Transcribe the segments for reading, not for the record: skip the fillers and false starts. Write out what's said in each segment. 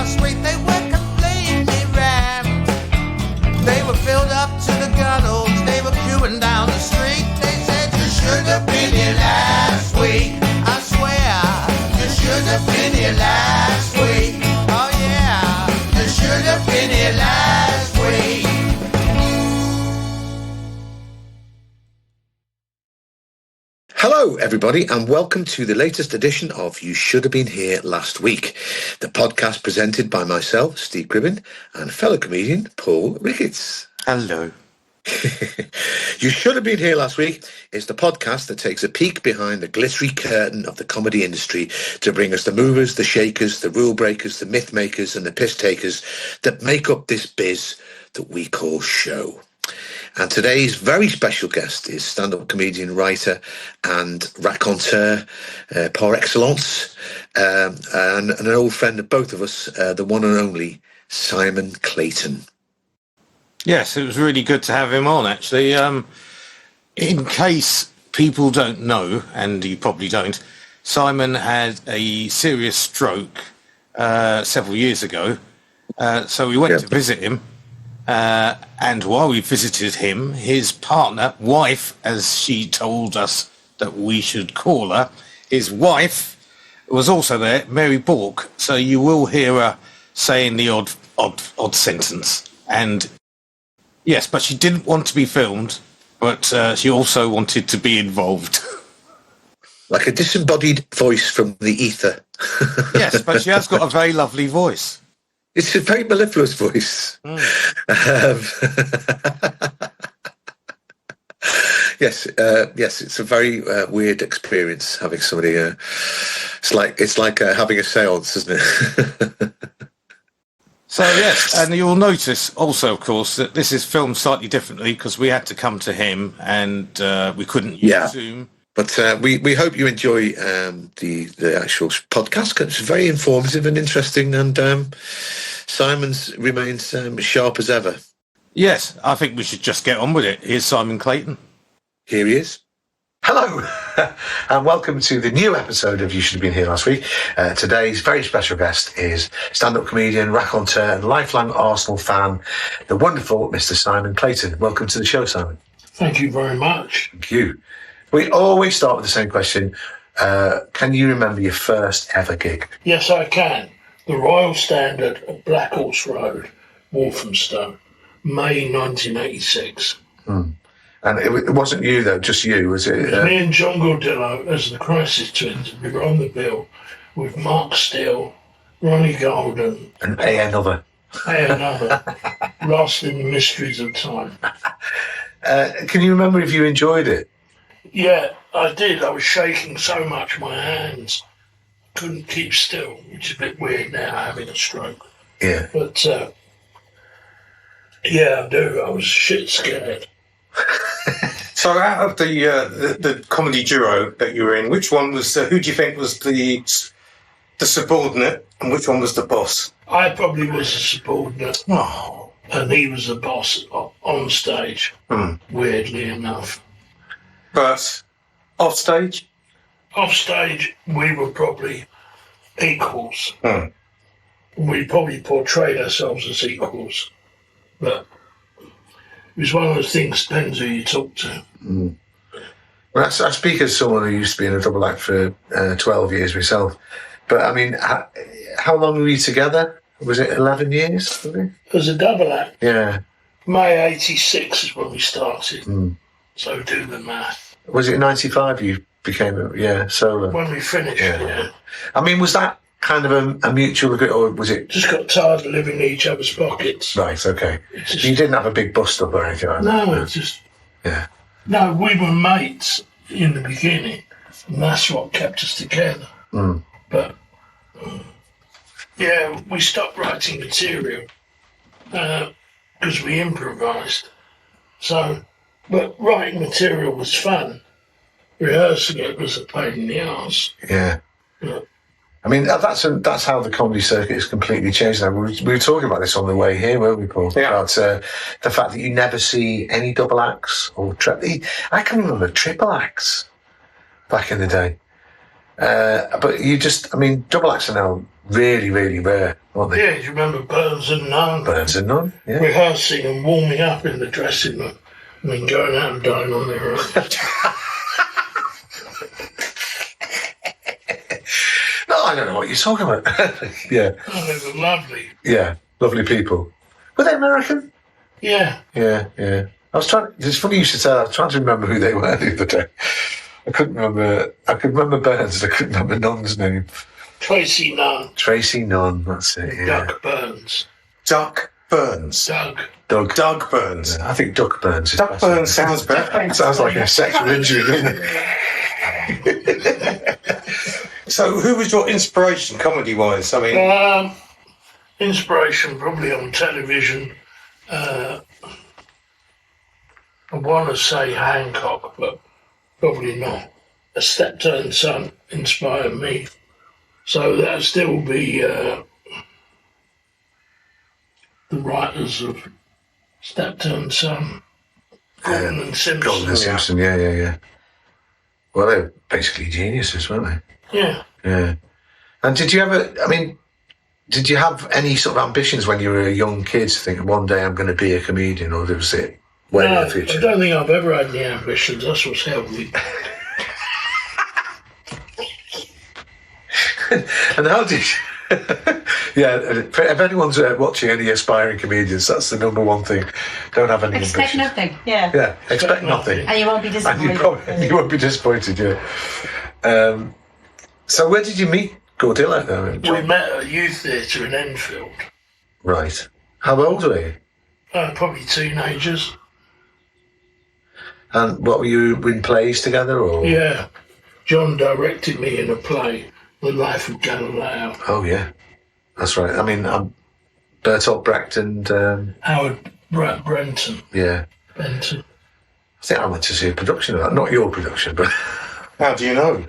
last week, they were completely rammed. They were filled up to the gunnels, they were queuing down the street. They said, you should have been here last week. I swear, you should have been here last week. Oh yeah, you should have been here last week. Hello, everybody, and welcome to the latest edition of You Should Have Been Here Last Week, the podcast presented by myself, Steve Gribbin, and fellow comedian Paul Ricketts. Hello. You Should Have Been Here Last Week is the podcast that takes a peek behind the glittery curtain of the comedy industry to bring us the movers, the shakers, the rule breakers, the myth makers, and the piss takers that make up this biz that we call show. And today's very special guest is stand-up comedian, writer and raconteur par excellence, and an old friend of both of us, the one and only Simon Clayton. Yes, it was really good to have him on, actually. In case people don't know, and you probably don't, Simon had a serious stroke several years ago, so we went to visit him. And while we visited him, his partner, wife, as she told us that we should call her, his wife was also there, Mary Bourke. So you will hear her saying the odd sentence. And yes, but she didn't want to be filmed, but she also wanted to be involved. Like a disembodied voice from the ether. Yes, but she has got a very lovely voice. It's a very mellifluous voice. Yes, it's a very weird experience having somebody. It's like having a séance, isn't it? So yes, and you'll notice also, of course, that this is filmed slightly differently because we had to come to him and we couldn't use Zoom. But we hope you enjoy the actual podcast, because it's very informative and interesting, and Simon's remains sharp as ever. Yes, I think we should just get on with it. Here's Simon Clayton. Here he is. Hello, and welcome to the new episode of You Should Have Been Here Last Week. Today's very special guest is stand-up comedian, raconteur, and lifelong Arsenal fan, the wonderful Mr. Simon Clayton. Welcome to the show, Simon. Thank you very much. Thank you. We always start with the same question. Can you remember your first ever gig? Yes, I can. The Royal Standard at Black Horse Road, Walthamstow, May 1986. And it wasn't you, though, just you, was it? It was me and John Gordillo as the Crisis Twins. We were on the bill with Mark Steele, Ronnie Golden, and another. Lost in the Mysteries of Time. Can you remember if you enjoyed it? Yeah, I did. I was shaking so much my hands couldn't keep still, which is a bit weird now, having a stroke. Yeah. But, yeah, I do. I was shit scared. So out of the comedy duo that you were in, which one was, who do you think was the subordinate and which one was the boss? I probably was a subordinate. Oh. And he was the boss on stage, weirdly enough. But off stage? Off stage, we were probably equals. We probably portrayed ourselves as equals. But it was one of those things, depends who you talk to. Well, I speak as someone who used to be in a double act for 12 years myself. But, I mean, how long were you together? Was it 11 years? It was a double act. Yeah. May 86 is when we started. So do the math. Was it 95 you became solo? When we finished, yeah. I mean, was that kind of a mutual agreement, or was it... Just got tired of living in each other's pockets. Right, okay. You didn't have a big bust-up or anything like that? No, it's just... Yeah. No, we were mates in the beginning, and that's what kept us together. But, yeah, we stopped writing material because we improvised. So, but writing material was fun. Rehearsing it was a pain in the arse. Yeah. I mean, that's how the comedy circuit has completely changed now. We were talking about this on the way here, weren't we, Paul? Yeah. About the fact that you never see any double acts or I can remember triple acts back in the day. But double acts are now really, really rare, weren't they? Yeah, do you remember Burns and Nunn? Burns and Nunn, yeah. Rehearsing and warming up in the dressing room and then going out and dying on their own. No, I don't know what you're talking about. Yeah. Oh, they were lovely. Yeah, lovely people. Were they American? Yeah. Yeah. It's funny you should say that. I was trying to remember who they were the other day. I couldn't remember. I could remember Burns, I couldn't remember Nunn's name. Tracy Nunn. Tracy Nunn, that's it, yeah. Doug Burns. Duck Burns. Doug Burns. I think Duck Burns. Duck Burns sounds better. Sounds like a sexual injury, doesn't it? So who was your inspiration, comedy-wise? I mean... Inspiration probably on television. I want to say Hancock, but probably not. A Step-Turned Son inspired me. So that'd still be the writers of Step-Turned Son, Gordon and Simpson. Gordon and Simpson, yeah. Well, they're basically geniuses, weren't they? Yeah. And did you have any sort of ambitions when you were a young kid to think one day I'm going to be a comedian, or was it way in the future? I don't think I've ever had any ambitions. That's what's helped me. And how did you... Yeah, if anyone's watching any aspiring comedians, that's the number one thing. Don't have any Expect ambitions. nothing, yeah. Yeah, expect nothing. And you won't be disappointed. And you won't be disappointed, yeah. So where did you meet Gordillo, though? We met at a youth theatre in Enfield. Right. How old were you? Probably teenagers. And what, were you in plays together, or...? Yeah. John directed me in a play, The Life of Galileo. Oh, yeah. That's right. I mean, Bertolt Brecht and... Howard Brenton. Yeah. Benton. I think I went to see a production of that. Not your production, but... How do you know?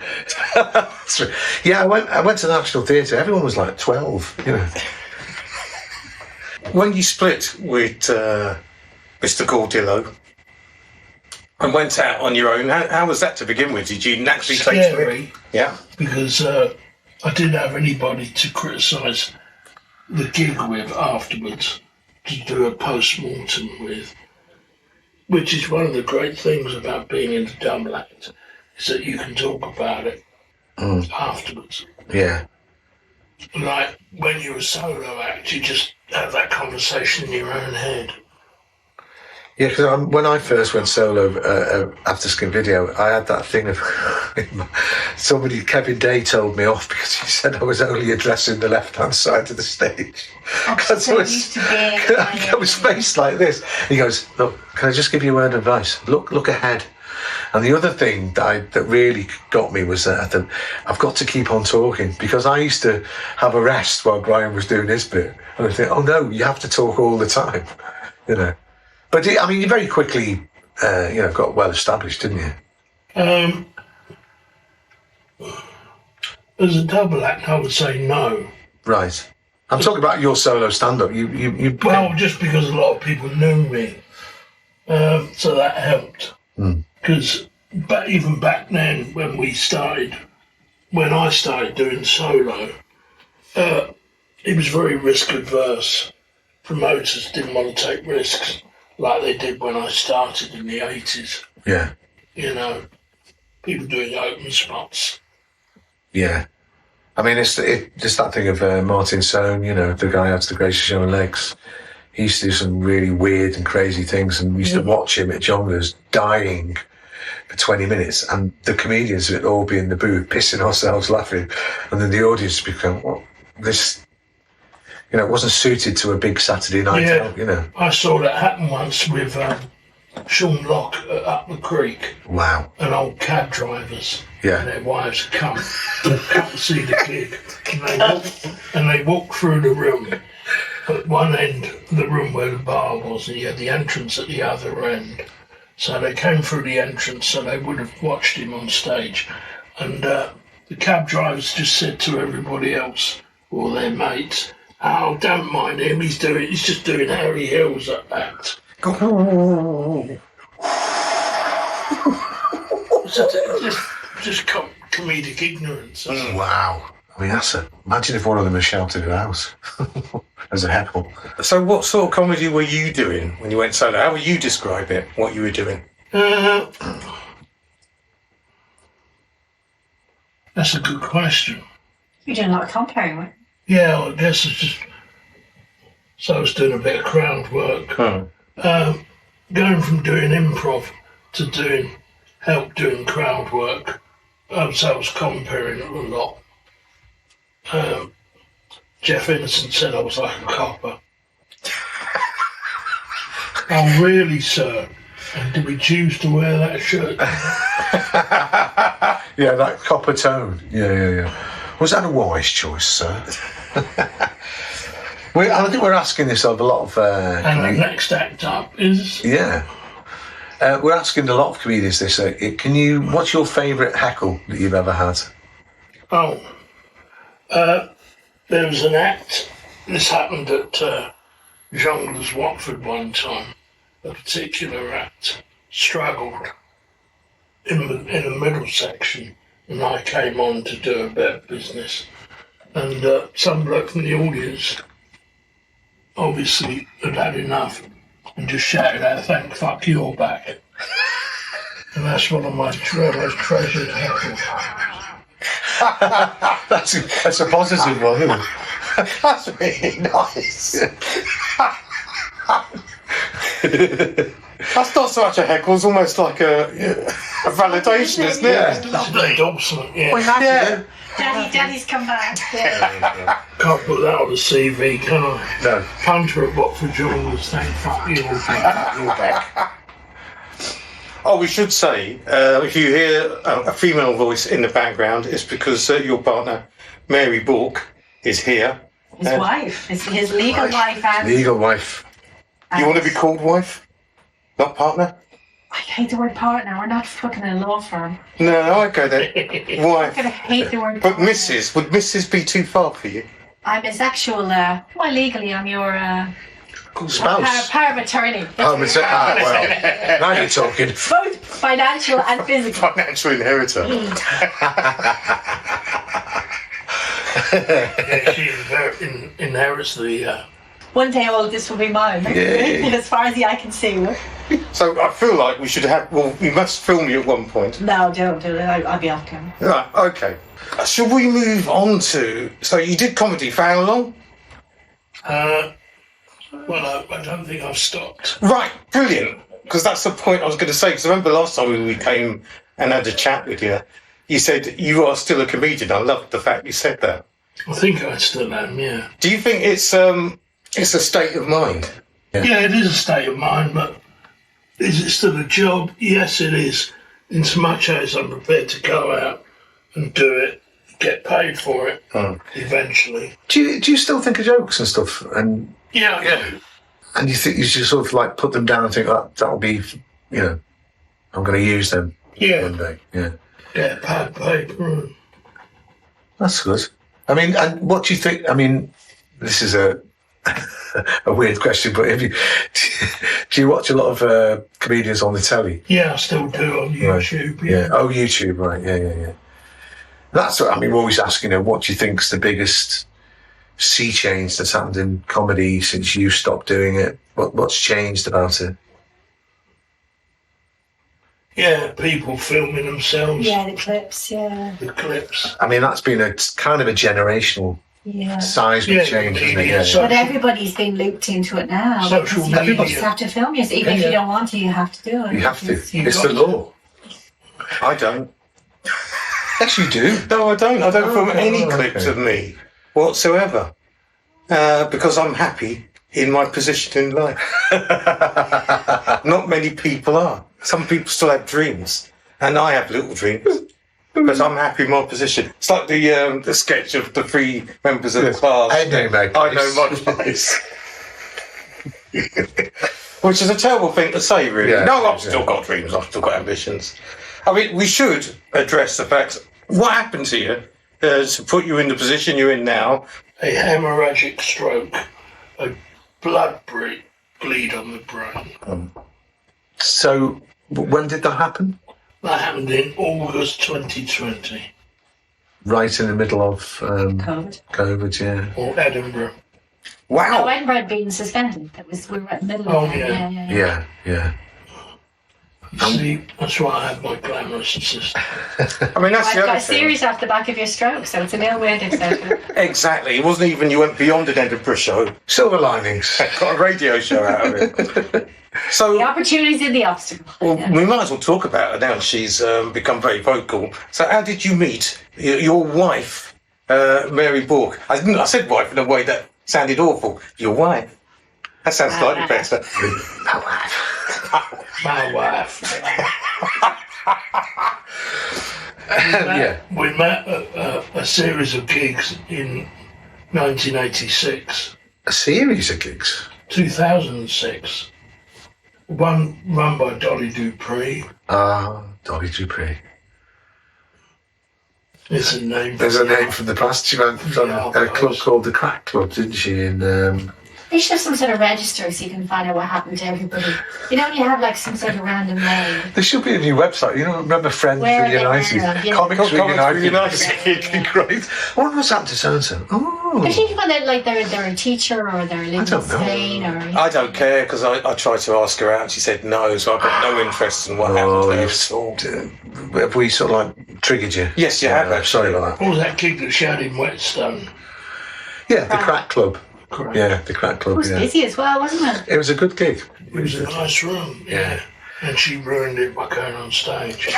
Yeah, I went to the National Theatre. Everyone was like 12, you know. When you split with Mr. Gordillo and went out on your own, how was that to begin with? Did you naturally take to it? Scary, Yeah. because I didn't have anybody to criticise the gig with afterwards, to do a post-mortem with, which is one of the great things about being in the double act, is that you can talk about it afterwards. Yeah. Like when you're a solo act, you just have that conversation in your own head. Yeah, because when I first went solo after Skin Video, I had that thing of Kevin Day told me off because he said I was only addressing the left-hand side of the stage. Because I was faced like this. He goes, "Look, can I just give you a word of advice? Look ahead." And the other thing that really got me was that I've got to keep on talking, because I used to have a rest while Brian was doing his bit, and I think, oh no, you have to talk all the time, you know. But I mean, you very quickly, got well established, didn't you? As a double act, I would say no. Right. I'm talking about your solo stand-up. Well, just because a lot of people knew me, so that helped. Because even back then, when I started doing solo, it was very risk adverse. Promoters didn't want to take risks like they did when I started in the 80s. Yeah. You know, people doing open spots. Yeah. I mean, it's that thing of Martin Sohn, you know, the guy who has the greatest show on legs. He used to do some really weird and crazy things, and we used to watch him at Jongleurs dying for 20 minutes, and the comedians would all be in the booth pissing ourselves laughing, and then the audience would become, well, this, you know, it wasn't suited to a big Saturday night out, you know. I saw that happen once with Sean Locke at Up the Creek. Wow. And old cab drivers. Yeah. And their wives come to see the gig. And they walk through the room. At one end of the room where the bar was, and you had the entrance at the other end. So they came through the entrance, so they would have watched him on stage. And the cab drivers just said to everybody else, or their mates, "Oh, don't mind him, he's just doing Harry Hill's act." Just comedic ignorance. Wow. I mean, imagine if one of them had shouted it out as a heckle. So what sort of comedy were you doing when you went solo? How would you describe it, what you were doing? That's a good question. You're doing a lot of comparing, right? Yeah, I guess it's just... So I was doing a bit of crowd work. Going from doing improv to doing crowd work. So I was comparing it a lot. Jeff Innocent said I was like a copper. Oh, really, sir? And did we choose to wear that shirt? Yeah, that copper tone. Yeah. Was that a wise choice, sir? I think we're asking this of a lot of... and the next act up is... Yeah. We're asking a lot of comedians this. What's your favourite heckle that you've ever had? Oh, there was an act. This happened at Jongleurs Watford one time. A particular act struggled in the middle section, and I came on to do a bit of business. And some bloke from the audience obviously had had enough and just shouted out, "Thank fuck, you're back." And that's one of my most treasured heckles. That's a positive one, isn't it? That's really nice. That's not so much a heckle, it's almost like a validation, isn't it? Yeah. It's an endorsement, yeah. Yeah. Daddy's come back. Can't put that on the CV, can I? No. Punter at Watford Jongleurs, thank fuck, you're back. Oh, we should say, if you hear a female voice in the background, it's because your partner, Mary Bourke, is here. His wife, his legal wife. And Legal wife. You want to be called wife? Not partner? I hate the word partner. We're not fucking a law firm. No, okay then. I'm Wife. gonna hate the word But partner. Mrs. Would Mrs. be too far for you? I'm his actual, well, legally, I'm your Spouse. power of attorney. Well, now you're talking. Both financial and physical. Financial inheritor. Yeah, she inherits the... One day all this will be mine. Yeah. As far as the eye can see. So I feel like we should have... Well, we must film you at one point. No, don't do it. I'll be off camera. Right, okay. Shall we move on to... So you did comedy for how long? Well, I don't think I've stopped. Right, brilliant. Because that's the point I was going to say. Because I remember last time we came and had a chat with you, you said you are still a comedian. I loved the fact you said that. I think I still am, yeah. Do you think it's a state of mind? Yeah, it is a state of mind, but is it still a job? Yes, it is. In so much as I'm prepared to go out and do it, get paid for it, eventually. Do you still think of jokes and stuff? And Yeah, I do. you think you should sort of like put them down and think that'll be, I'm going to use them one day. Yeah. Get pad paper. That's good. I mean, and what do you think? I mean, this is a weird question, but do you watch a lot of comedians on the telly? Yeah, I still do on YouTube. Right. Yeah. Oh, YouTube, right. Yeah. That's what we're always asking, what do you think's the biggest sea change that's happened in comedy since you stopped doing it? What's changed about it? Yeah, people filming themselves. Yeah, the clips, yeah. The clips. I mean, that's been a kind of a generational seismic change, isn't it? Yeah. But everybody's been looped into it now. Social because you media. just have to film yourself. Even if you don't want to, you have to do it. You have to. Because It's the law. I don't. Yes, you do. No, I don't. I don't film any okay. clips of me whatsoever. Because I'm happy in my position in life. Not many people are. Some people still have dreams. And I have little dreams. But I'm happy in my position. It's like the sketch of the three members of the class. I know my place. I know my place. Which is a terrible thing to say, really. Yeah, No, I've still got dreams. I've still got ambitions. I mean, we should address the fact, what happened to you to put you in the position you're in now? A hemorrhagic stroke. A blood bleed on the brain. So, when did that happen? That happened in August 2020. right in the middle of COVID. yeah. Or Edinburgh. Wow. No, Edinburgh had been suspended. We were right in the middle of it. yeah. Yeah. You see, that's why I have my glamorous assistant. I mean, that's I've the got other a thing. series off the back of your stroke, so it's a little weird, etc. Exactly. It wasn't even you went beyond an Edinburgh show. Silver linings. Got a radio show out of it. The So, opportunities in the obstacle. well, we might as well talk about her now. She's become very vocal. So, how did you meet your wife, Mary Bourke? I said wife in a way that sounded awful. Your wife. That sounds slightly better. My wife. My wife. Yeah. We met at a series of gigs in 1986, A series of gigs. 2006. One run by Dolly Dupree. Dolly Dupree. It's a name. There's a name from the past. She ran a club called the Crack Club, didn't she? In They should have some sort of register so you can find out what happened to everybody. You know, when you have like some sort of random name. there should be a new website. You know, remember Friends Where are they Reunited? now? Yeah. Comics Reunited. Reunited. Great. What was happened to so-and-so? Oh. Especially when they're a teacher or they're living in don't know. Spain or... I don't care because I tried to ask her out and she said no, so I've got no interest in what happened to her at all. Have we sort of like triggered you? Yes, you have, Sorry about that. What was that gig that she had in Whetstone? Yeah, the Crack Club. Correct. Yeah, the Crack It Club. was Yeah. busy as well, wasn't it? It was a good gig. It was a nice room, yeah. And she ruined it by going on stage.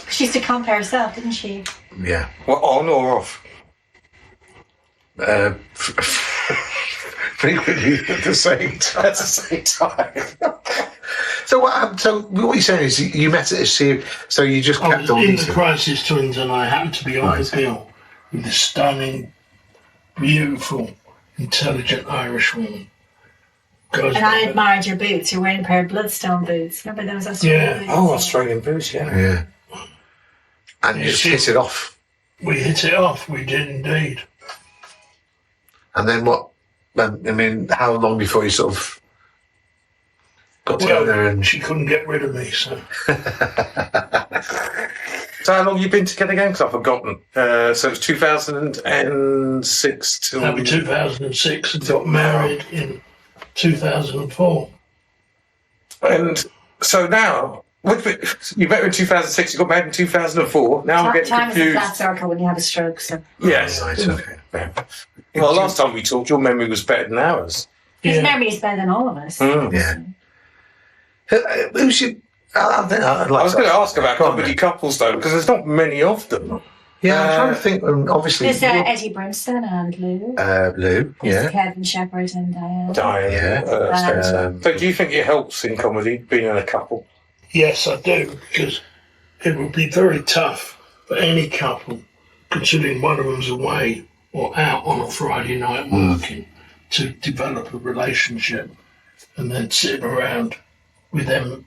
She used to compare herself, didn't she? Yeah. Well, on or off? Frequently at the same time. At the same time. So what happened? So what you're saying is you met at a series. So you just I kept was on in the meeting. Crisis Twins and I happened to be on the bill with this stunning, beautiful, intelligent Irish woman. Goes And I by- admired your boots. You're wearing a pair of Bloodstone boots. Remember those Australian Yeah. boots? Oh, Australian boots, yeah. Yeah. And you just hit it off. We hit it off, we did indeed. And then what? I mean, how long before you sort of got together Well, and she couldn't get rid of me, so So how long have you been together again? Because I've forgotten. So it's 2006 till... that was 2006 and got married in 2004. And so now, you met her in 2006, you got married in 2004. Now I'm getting Time is a flat confused. circle when you have a stroke, so... Yes. Right, okay. Yeah. Well, last time we talked, your memory was better than ours. His Yeah. memory is better than all of us. Yeah. Who's your? I was going to ask about comedy couples though, because there's not many of them. Yeah, I'm trying to think. Obviously, There's Eddie Brimston and Lou. Lou. There's Yeah. Kevin Shepherd and Diane. Diane, Yeah. Spencer. So do you think it helps in comedy being in a couple? Yes, I do, because it would be very tough for any couple, considering one of them's away or out on a Friday night working, to develop a relationship and then sitting around with them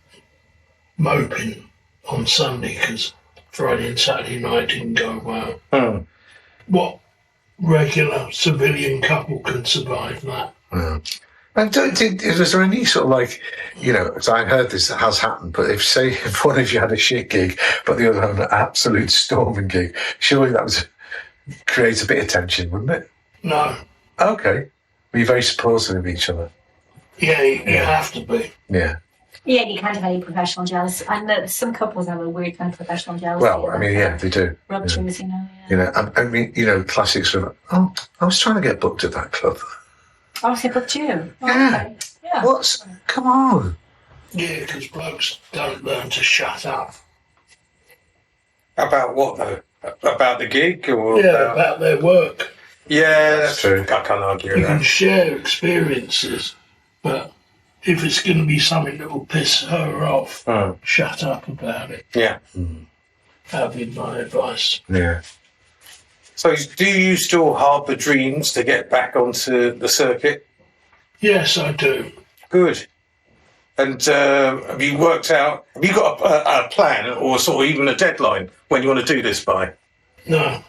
moping on Sunday because Friday and Saturday night didn't go well. What regular civilian couple can survive that? And is there any sort of like, so I heard this has happened, but if say if one of you had a shit gig, but the other had an absolute storming gig, surely that would create a bit of tension, wouldn't it? No. Okay. Be very supportive of each other. Yeah, you have to be. Yeah. Yeah, you can't have any professional jealousy. And some couples have a weird kind of professional jealousy. Well, I mean, yeah, they do. Ruptures, yeah. I mean, classics of, I was trying to get booked at that club. Oh, so booked you? Oh, Yeah. okay. Yeah. Come on. Yeah, because blokes don't learn to shut up. About what though? About the gig or Yeah, about their work. Yeah, that's true. I can't argue You with can that. share experiences, but if it's going to be something that will piss her off, shut up about it. Yeah. That'd be my advice. Yeah. So do you still harbour dreams to get back onto the circuit? Yes, I do. Good. And have you got a plan or sort of even a deadline when you want to do this by? No,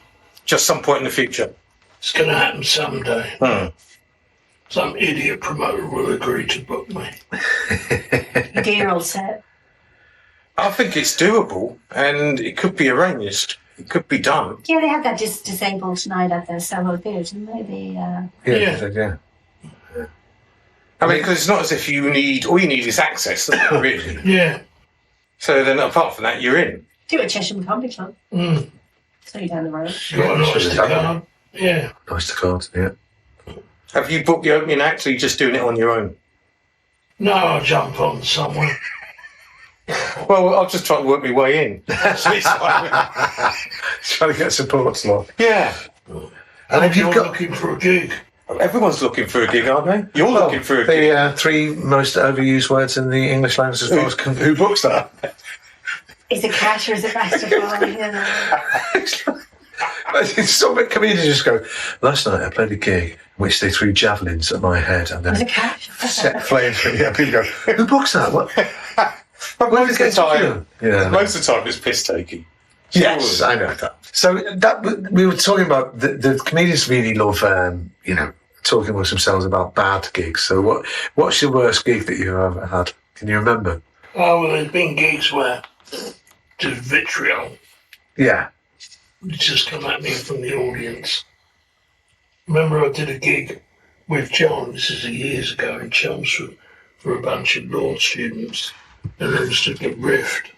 Just some point in the future? it's going to happen someday. Some idiot promoter will agree to book me. You do your old set. I think it's doable and it could be arranged. It could be done. Yeah, they had that disabled night at the Soho Theatre, didn't they? Yeah. I mean, because it's not as if all you need is access, really. Yeah. So then, apart from that, you're in. Do it at Cheshire Comedy Club. Mm. So you're down the road. Got a nice card. Yeah. Nice to card, yeah. Have you booked the opening act, or are you just doing it on your own? No, I'll jump on somewhere. Well, I'll just try to work my way in. Trying to get support slot. Yeah. And if You're you've got looking for a gig. Everyone's looking for a gig, aren't they? You're looking for a gig. the three most overused words in the English language as far as who books that? Is it cash or is it basketball? Some comedians just go, last night I played a gig in which they threw javelins at my head and Is then it cash? set flames through. Yeah, people go, who books that? What? But Where most did of the it get time, to? Yeah. most of the time it's piss taking. Yes, I know that. So that we were talking about the comedians really love, talking amongst themselves about bad gigs. So what's your worst gig that you've ever had? Can you remember? Oh, well, there's been gigs where just vitriol Yeah. just come at me from the audience. Remember I did a gig with John, this is years ago, in Chelmsford for a bunch of law students, and there was just a rift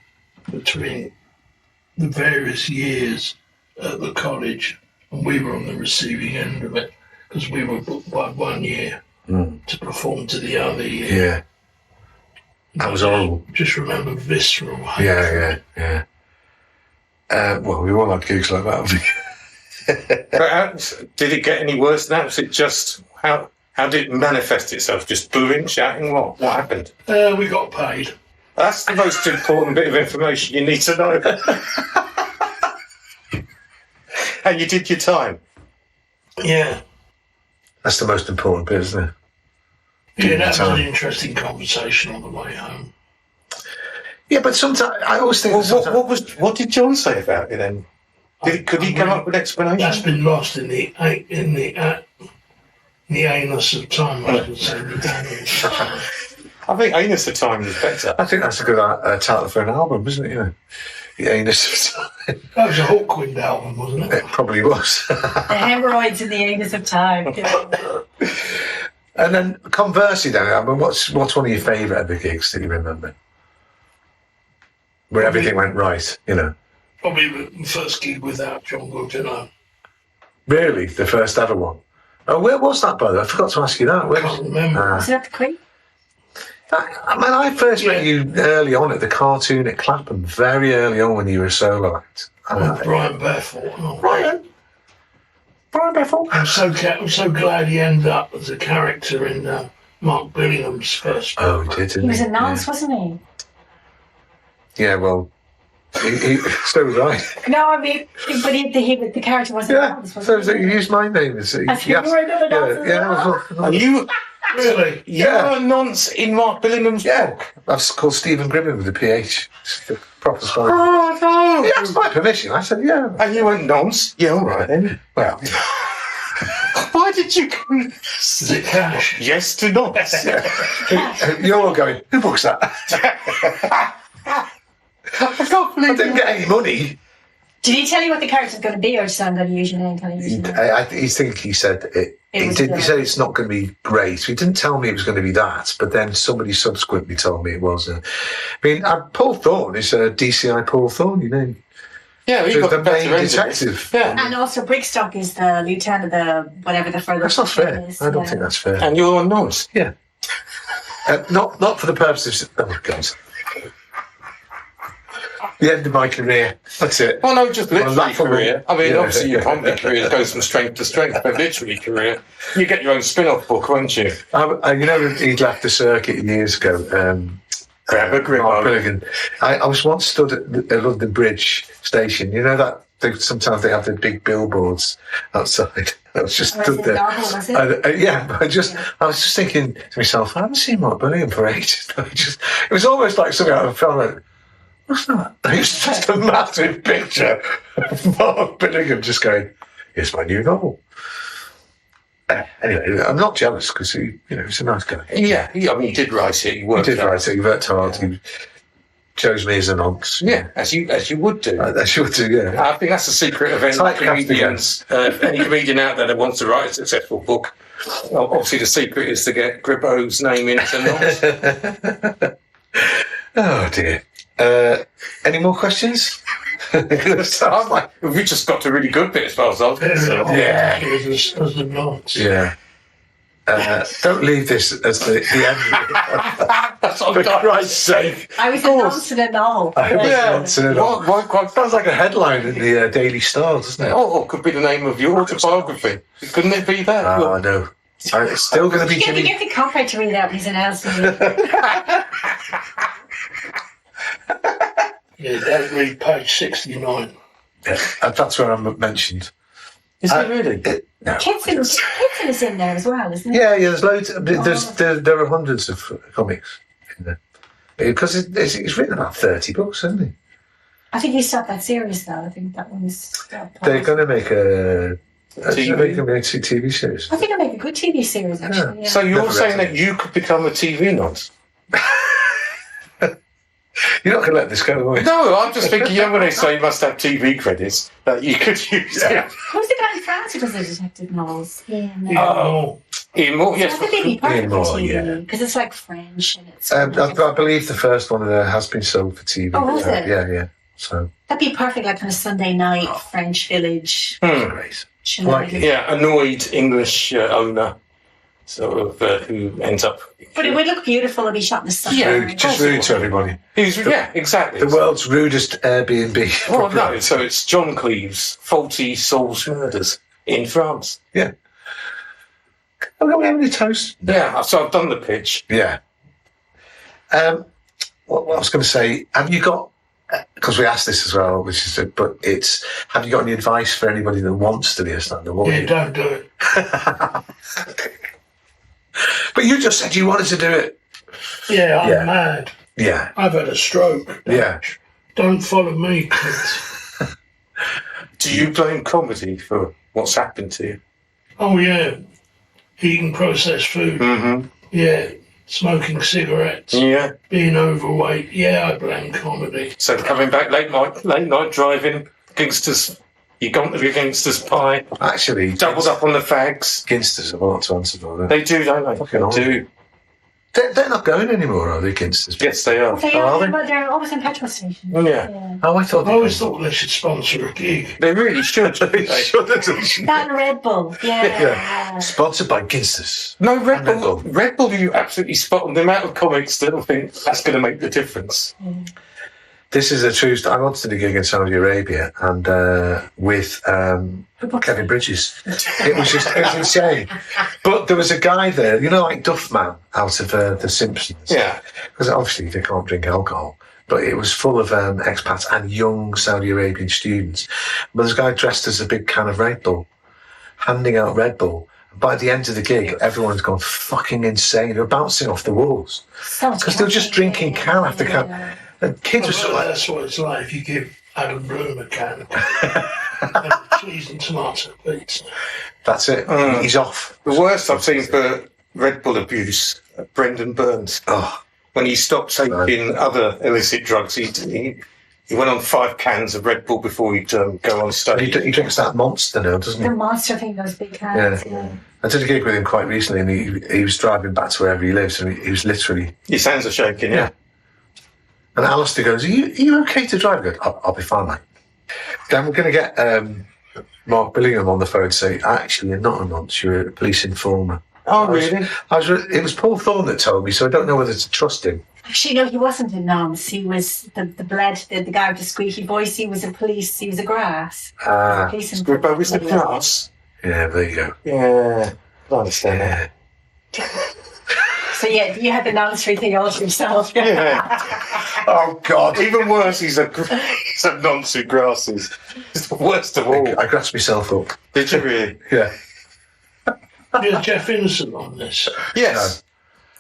between the various years at the college, and we were on the receiving end of it because we were booked by 1 year to perform to the other year. Yeah. That was horrible. Just remember visceral hate. Yeah. Well, we all had gigs like that. But did it get any worse than that? Was it just how did it manifest itself? Just booing, shouting? What happened? We got paid. That's the most important bit of information you need to know. And you did your time. Yeah. That's the most important bit, isn't it? Yeah, that was time. an interesting conversation on the way home. Yeah, but sometimes I always think. Well, what did John say about it then? Could he come up with an explanation? That's been lost in the anus of time, I should say. I think Anus of Time is better. I think that's a good title for an album, isn't it? You know, the anus of time. That was a Hawkwind album, wasn't it? It probably was. The hemorrhoids in the anus of time. And then conversely, then, I mean, what's one of your favourite ever gigs that you remember? Where everything went right, you know. Probably the first gig without John Goodenough. Really, the first ever one. Oh, where was that, by the way? I forgot to ask you that. I can't remember. Was it at the Queen? I first met you early on at the cartoon at Clapham, very early on when you were a solo act. Brian Bethel. Oh. Brian Bethel. I'm so glad he ended up as a character in Mark Billingham's first Oh, book. he did, didn't He was a he? nonce, wasn't he? Yeah, well, he so was I. No, I mean, but the character wasn't a Yeah, nonce, so wasn't you used my name. As, As you were another nonce as well. Are you Really? You're a nonce in Mark Billingham's book? That's called Stephen Grimmin with a PH. It's the proper spelling. Oh, no. He asked my permission. I said, yeah. And you went nonce? Yeah, all right then. Well, Why did you go Is it cash? yes to nonce? you're all going, who books that? I can't I believe didn't get any money. Did he tell you what the character's going to be, or just I'm going to use your name? Can I use your name? He said it. He was did. He good. said it's not going to be great. He didn't tell me it was going to be that, but then somebody subsequently told me it was. I mean, Paul Thorne is DCI Paul Thorne. You know, Yeah, you the got the main better end of it. detective. Yeah. And also, Brickstock is the lieutenant, the whatever the further. That's not fair. is. I don't Yeah. think that's fair. And you're a nonce. Yeah. Not for the purposes of... Oh, God. The end of my career. That's it. Well, no, just literary laughable. career. I mean, Yeah. obviously your comedy career goes from strength to strength, but literary career, you get your own spin-off book, won't you? You know, he'd left the circuit years ago. Grab a grip Mark on. Billigan. I was once stood at the London Bridge station. You know that sometimes they have the big billboards outside. I was just Was stood it there. novel, was it? Yeah, but I was just thinking to myself, I haven't seen Mark Billigan for ages. It was almost like something out of a film. Like, what's that? It's just a massive picture of Mark Billigan just going, here's my new novel. Anyway, I'm not jealous because he's a nice guy. Yeah, I mean, he did write it. He He worked did out. write it. He worked hard. chose me as a nonce. Yeah, as you would do. I should do, yeah. I think that's the secret of any comedians. Any comedian out there that wants to write a successful book. Well, obviously, the secret is to get Gribbo's name into nonce. Oh dear. Any more questions? We just got to a really good bit as far as I was concerned. Yeah. As the nonce. Yeah. Don't leave this as the end. That's For Christ's sake. I was a nonce in a novel. Sounds like a headline in the Daily Star, doesn't it? Oh, it could be the name of your autobiography. Couldn't it be that? Oh, no. It's still going to be Jimmy. Get the copyright to read out his announcement. Yeah, don't read page 69. That's where I'm mentioned. Is it really? No. Kitson is in there as well, isn't it? Yeah, there's loads. There are hundreds of comics in there. Because it's written about 30 books, hasn't he? I think he stopped that series, though. I think that one's stopped. They're going to make a TV series. I think I'll make a good TV series, actually. Yeah. So you're Never saying read that you could become a TV nonce? You're not going to let this go away. No, I'm just thinking, when they say you must have TV credits, that you could use it. Who's the guy in France who does the detective novels? Yeah. Ian Moore, yes. I think they'd be perfect Ian for Moore, TV, because it's like French and it's... I believe the first one has been sold for TV. Oh, has it? Yeah. So that'd be perfect, like kind of Sunday night, French village. great. Shenanigans. Yeah, annoyed English owner, sort of, who ends up... But it would look beautiful. It'd be shot in the sun. Yeah, Just rude to everybody. Exactly. The world's rudest Airbnb. Well, no, so it's John Cleeve's Faulty Souls Murders in France. Yeah. I've got any toast. Yeah, so I've done the pitch. Yeah. What I was going to say, have you got, because we asked this as well, have you got any advice for anybody that wants to be a stand-up? Yeah, don't do it. But you just said you wanted to do it. Yeah, I'm mad. Yeah. I've had a stroke. Yeah. Don't follow me, kids. Do you blame comedy for what's happened to you? Oh, yeah. Eating processed food. Mm-hmm. Yeah. Smoking cigarettes. Yeah. Being overweight. Yeah, I blame comedy. So coming back late night driving, gangsters, you gone to the gangsters' pie. Actually, Doubled up on the fags. Ginsters have a lot to answer for. They do, don't they? Fucking They do. They're not going anymore, are they, Ginsters? Yes, they are. They are are, they? but they're always in petrol stations. Yeah. Oh, I thought I always thought they should sponsor a gig. They really should. they should have. That and Red Bull. Yeah. Sponsored by Ginsters. No, Red Bull. Red Bull, you absolutely spot on. The amount of comics that think that's going to make the difference. This is a true story. I once did a gig in Saudi Arabia and with Kevin Bridges. It was insane. But there was a guy there, like Duffman out of The Simpsons. Yeah. Because obviously they can't drink alcohol. But it was full of expats and young Saudi Arabian students. But there's a guy dressed as a big can of Red Bull, handing out Red Bull. By the end of the gig, everyone's gone fucking insane. They were bouncing off the walls. Because they were just drinking can after can. And kids were sort of like... That's what it's like if you give Adam Bloom a can of cheese and tomato pizza. That's it. He's off. The worst I've seen for Red Bull abuse, Brendan Burns. Oh. When he stopped taking other illicit drugs, he went on 5 cans of Red Bull before he'd go on stage. He drinks that Monster now, doesn't he? The Monster thing, those big cans. Yeah. I did a gig with him quite recently, and he was driving back to wherever he lives, and he was literally... His hands are shaking, yeah. And Alistair goes, are you okay to drive? I go, I'll be fine, mate. Then we're going to get Mark Billingham on the phone to say, actually, you're not a nonce, you're a police informer. Oh, really? It was Paul Thorne that told me, so I don't know whether to trust him. Actually, no, he wasn't a nonce. He was the guy with the squeaky voice. He was a grass. Gribbo was the grass. Yeah, there you go. Yeah, I understand that. So yeah, you had the noncery thing all to yourself. Yeah. Oh, God. Even worse, he's a nonce who grasses. It's the worst of all. I grasped myself up. Did you really? Yeah. Yeah, Jeff Innocent on this. Yes.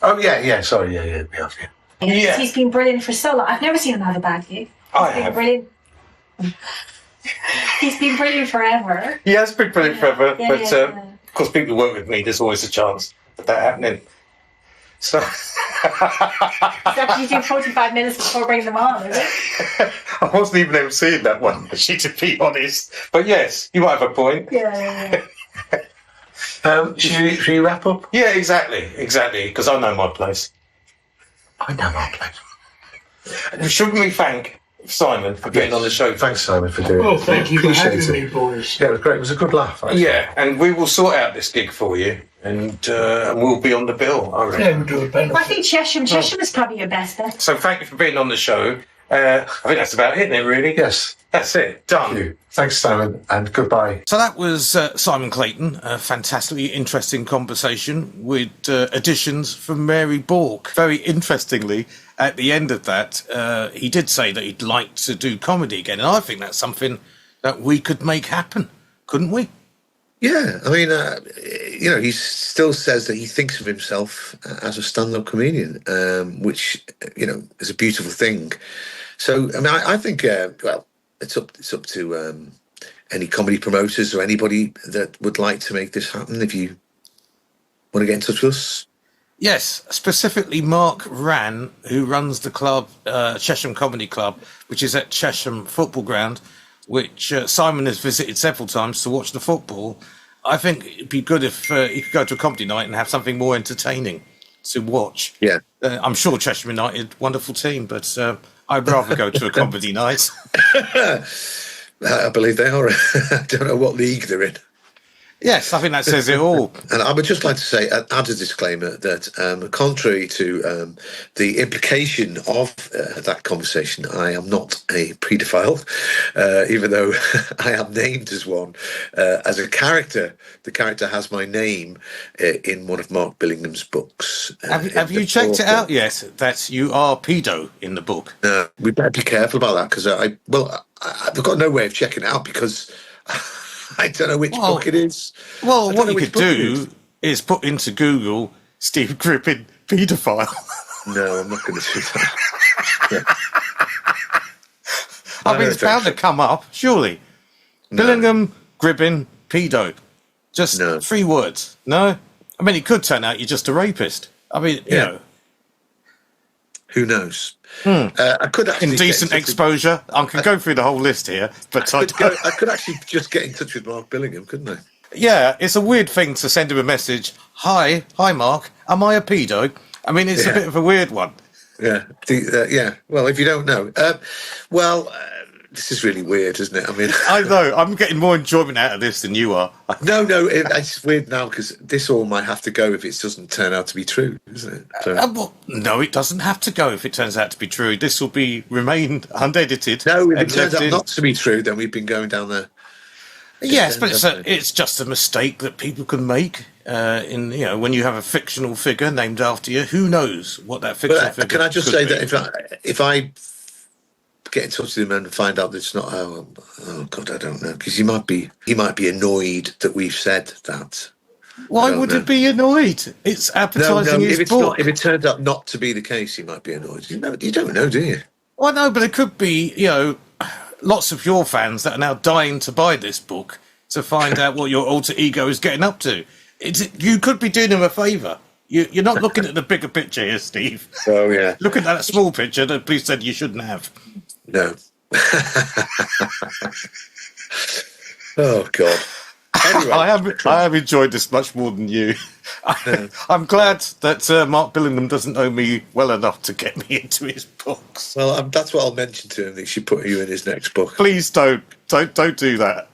No. Oh, yeah, sorry, yeah, we have, yeah. Yeah. He's been brilliant for so long. I've never seen him have a bad gig. I have. Brilliant. He's been brilliant forever. He has been brilliant forever, Yeah, but yeah. of course, people who work with me, there's always a chance of that happening. So, After you do 45 minutes before bringing them on, is it? I wasn't even MCing that one, actually, to be honest. But yes, you might have a point. Yeah. Should we wrap up? Yeah, exactly, because I know my place. I know my place. Shouldn't we thank Simon for being on the show? Thanks, Simon, for doing it. Well, thank you for Appreciate having it. me, boys. Yeah, it was great. It was a good laugh, actually. Yeah, and we will sort out this gig for you, and we'll be on the bill, I reckon. Yeah, we'll do a benefit. Well, I think Chesham is probably your best bet. So thank you for being on the show. I think that's about it then, really. Yes. That's it. Done. Thank you. Thanks, Simon, and goodbye. So that was Simon Clayton, a fantastically interesting conversation with additions from Mary Bourke. Very interestingly, at the end of that, he did say that he'd like to do comedy again, and I think that's something that we could make happen, couldn't we? Yeah, I mean, he still says that he thinks of himself as a stand-up comedian, which, is a beautiful thing. So, I mean, I think, it's up to any comedy promoters or anybody that would like to make this happen. If you want to get in touch with us. Yes, specifically Mark Rann, who runs the club, Chesham Comedy Club, which is at Chesham Football Ground, which Simon has visited several times to watch the football. I think it'd be good if you could go to a comedy night and have something more entertaining to watch. Yeah. I'm sure Chesham United, wonderful team, but I'd rather go to a comedy night. I believe they are. I don't know what league they're in. Yes, I think that says it all. And I would just like to say, add a disclaimer that contrary to the implication of that conversation, I am not a paedophile, even though I am named as one. As a character, the character has my name in one of Mark Billingham's books. Have you checked it out yet, that you are pedo in the book? No, we better be careful about that, because I've got no way of checking it out, because I don't know which book it is. Well, what you could do is put into Google Steve Griffin paedophile. No, I'm not going to do that. Yeah. I mean, it's bound to come up, surely. No. Billingham, Gribbin, pedo. Just 3 words. No? I mean, it could turn out you're just a rapist. I mean, you know. Who knows? I could actually indecent exposure. I can go through the whole list here, but I could actually just get in touch with Mark Billingham, couldn't I? Yeah, it's a weird thing to send him a message. Hi, Mark. Am I a pedo? I mean, it's a bit of a weird one. Yeah, Well, if you don't know, this is really weird, isn't it? I mean, I know. I'm getting more enjoyment out of this than you are. No, it's weird now, because this all might have to go if it doesn't turn out to be true, isn't it? So. Well, no, it doesn't have to go if it turns out to be true. This will remain unedited. No, if it turns out not to be true, then we've been going down there. Yes, but it's just a mistake that people can make. When you have a fictional figure named after you, who knows what that fictional figure? Can I just say be. that if I get in touch with him and find out that it's not, oh God, I don't know, because he might be annoyed that we've said that. Why would it be annoyed? It's advertising his book. If it turns out not to be the case, he might be annoyed. You don't know, do you? Well, no, but it could be, lots of your fans that are now dying to buy this book to find out what your alter ego is getting up to. You could be doing him a favour. You're not looking at the bigger picture here, Steve. Oh, yeah. Looking at that small picture that police said you shouldn't have. No. Oh, God. Anyway, I have enjoyed this much more than you. I'm glad that Mark Billingham doesn't know me well enough to get me into his books. Well, that's what I'll mention to him, that he should put you in his next book. Please don't do that.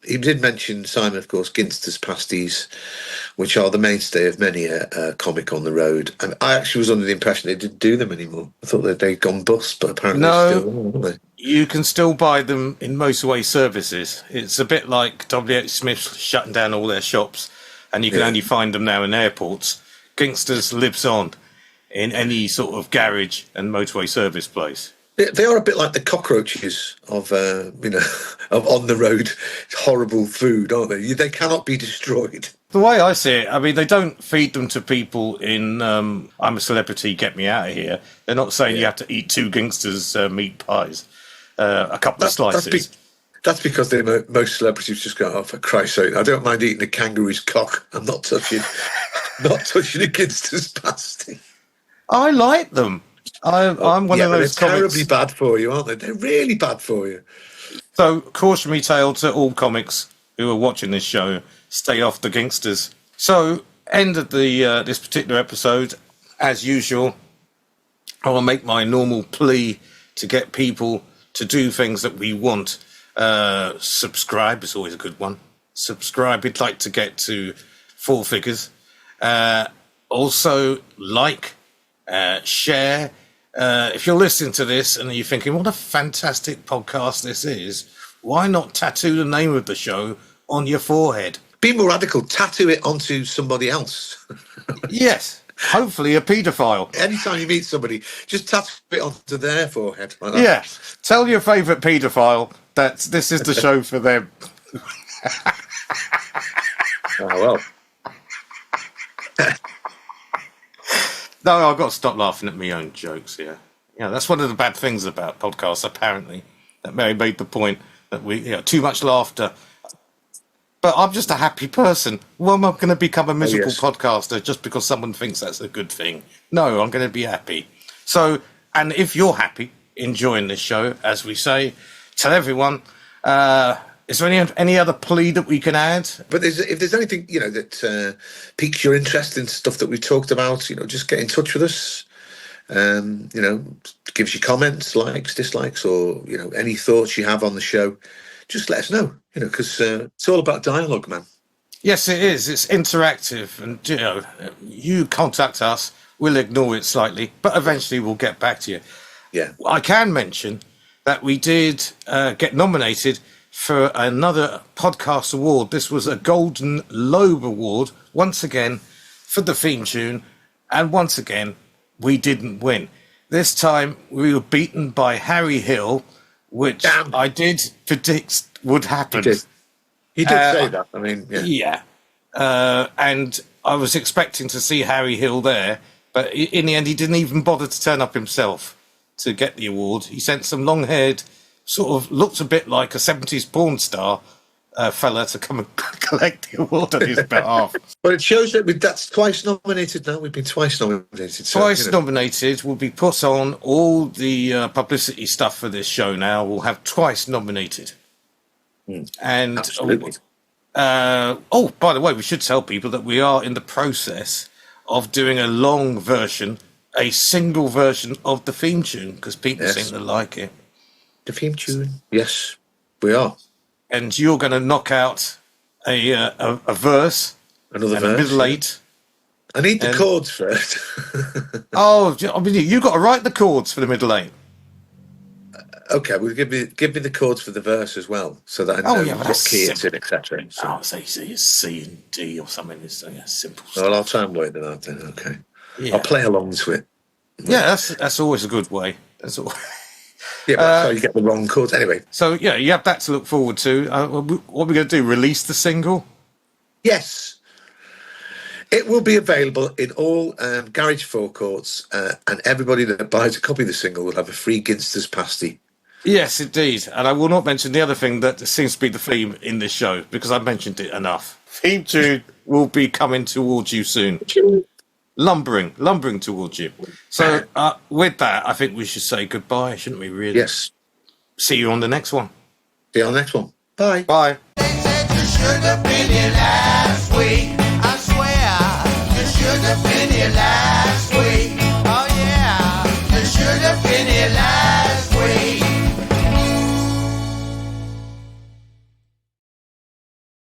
He did mention, Simon, of course, Ginster's pasties, which are the mainstay of many a comic on the road. And I actually was under the impression they didn't do them anymore. I thought that they'd gone bust, but apparently they still are, aren't they? You can still buy them in motorway services. It's a bit like WH Smith's shutting down all their shops, and you can only find them now in airports. Gingsters lives on in any sort of garage and motorway service place. They are a bit like the cockroaches of on the road horrible food, aren't they? They cannot be destroyed. The way I see it, I mean, they don't feed them to people in I'm a celebrity, get me out of here. They're not saying you have to eat 2 Gingsters meat pies, a couple of slices. That's because most celebrities just go, oh, for Christ's sake, I don't mind eating a kangaroo's cock. I'm not touching not touching a Ginster's pasty. I like them. I'm one of those they're terribly comics. bad for you, aren't they? They're really bad for you. So, cautionary tale to all comics who are watching this show: stay off the gangsters. So, end of the this particular episode, as usual, I will make my normal plea to get people to do things that we want. Subscribe is always a good one. Subscribe. We'd like to get to 4 figures. Also, like, share. If you're listening to this and you're thinking, what a fantastic podcast this is, why not tattoo the name of the show on your forehead? Be more radical. Tattoo it onto somebody else. Yes, hopefully a paedophile. Anytime you meet somebody, just tattoo it onto their forehead. Like that. Yeah, tell your favourite paedophile that this is the show for them. Oh, well. No, I've got to stop laughing at my own jokes here. Yeah, that's one of the bad things about podcasts, apparently. That Mary made the point that too much laughter. But I'm just a happy person. Well, I'm going to become a miserable podcaster just because someone thinks that's a good thing. No, I'm going to be happy. So, and if you're happy, enjoying this show, as we say, tell everyone. Is there any other plea that we can add? But if there's anything, that piques your interest in stuff that we've talked about, just get in touch with us. Gives you comments, likes, dislikes, or, any thoughts you have on the show. Just let us know, because it's all about dialogue, man. Yes, it is. It's interactive. And, you contact us, we'll ignore it slightly, but eventually we'll get back to you. Yeah. I can mention that we did get nominated for another podcast award. This was a Golden Lobe Award, once again, for the theme tune. And once again, we didn't win. This time, we were beaten by Harry Hill, which I did predict would happen. He did say that. I mean, yeah. And I was expecting to see Harry Hill there, but in the end, he didn't even bother to turn up himself to get the award. He sent some long-haired, sort of looked a bit like a 70s porn star fella to come and collect the award on his behalf. Well, it shows that that's twice nominated now. We've been twice nominated. Twice nominated. Will be put on all the publicity stuff for this show now. We'll have twice nominated. And absolutely. By the way, we should tell people that we are in the process of doing a long version, a single version of the theme tune, because people seem to like it. The theme tune? Yes, we are. And you're going to knock out a verse, another and verse, a middle eight. I need the chords first. You got to write the chords for the middle eight. Okay, well, give me the chords for the verse as well, so that I know what key it's in, etc. So it's C and D or something. It's simple stuff. Well, I'll try and work that out then. Okay, yeah. I'll play along to it. Yeah, that's always a good way. That's all. Yeah, but that's how you get the wrong chords. Anyway. So, yeah, you have that to look forward to. What are we going to do? Release the single? Yes. It will be available in all garage forecourts, and everybody that buys a copy of the single will have a free Ginster's pasty. Yes, indeed. And I will not mention the other thing that seems to be the theme in this show, because I've mentioned it enough. Theme tune will be coming towards you soon. Lumbering towards you. So with that, I think we should say goodbye, shouldn't we, really? Yes. See you on the next one. See you on the next one. Bye. Bye. They said you should have been here last week. I swear you should have been here last week.